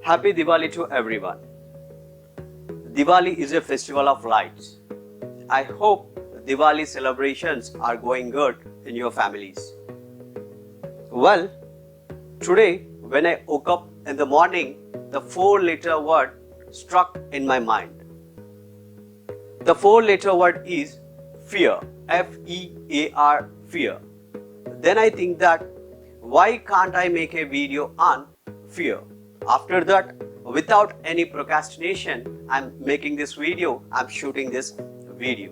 Happy Diwali to everyone. Diwali is a festival of lights. I hope Diwali celebrations are going good in your families. Well, today when I woke up in the morning, the 4-letter word struck in my mind. The 4-letter word is fear. F-E-A-R, fear. Then I think that why can't I make a video on fear? After that, without any procrastination, I'm making this video, I'm shooting this video.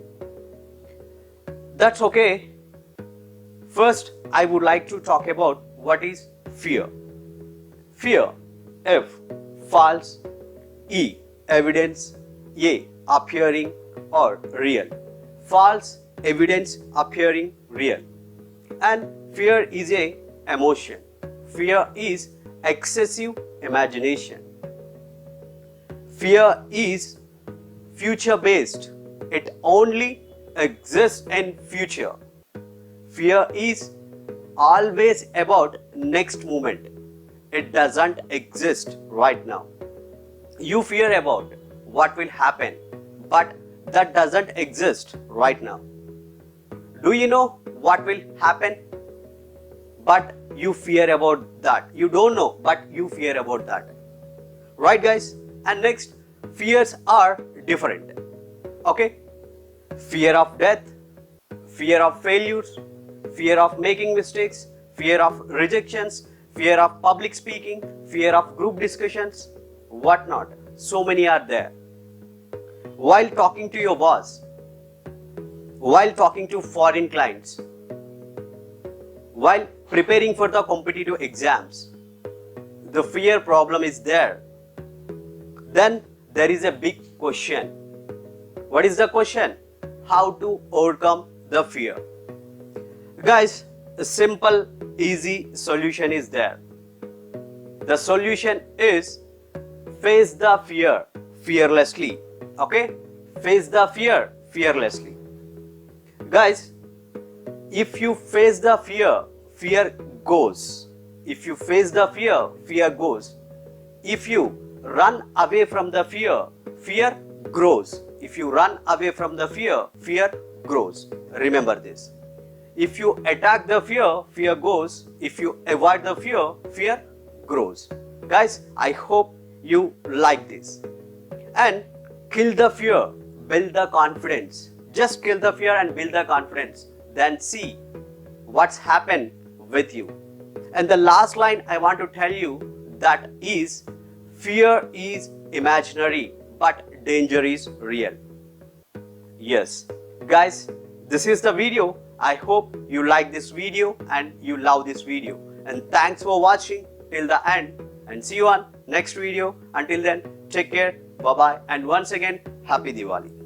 That's okay. First, I would like to talk about what is fear. Fear, F, false, E, evidence, A, appearing or real. False, evidence, appearing, real. And fear is a emotion. Fear is excessive imagination. Fear is future based. It only exists in future. Fear is always about next moment. It doesn't exist right now. You fear about what will happen, but that doesn't exist right now. Do you know what will happen? But you fear about that. You don't know, but you fear about that. Right, guys? And next, fears are different. Okay? Fear of death, fear of failures, fear of making mistakes, fear of rejections, fear of public speaking, fear of group discussions, whatnot. So many are there. While talking to your boss, while talking to foreign clients, while preparing for the competitive exams, the fear problem is there. Then there is a big question. What is the question? How to overcome the fear? Guys, a simple, easy solution is there. The solution is face the fear fearlessly. Okay? Face the fear fearlessly. Guys, if you face the fear, fear goes. If you face the fear, fear goes. If you run away from the fear, fear grows. If you run away from the fear, fear grows. Remember this. If you attack the fear, fear goes. If you avoid the fear, fear grows. Guys, I hope you like this. And kill the fear, build the confidence. Just kill the fear and build the confidence. Then see what's happened with you. And the last line I want to tell you that is, fear is imaginary, but danger is real. Yes, guys, this is the video. I hope you like this video and you love this video. And thanks for watching till the end. And see you on next video. Until then, take care. Bye-bye. And once again, Happy Diwali.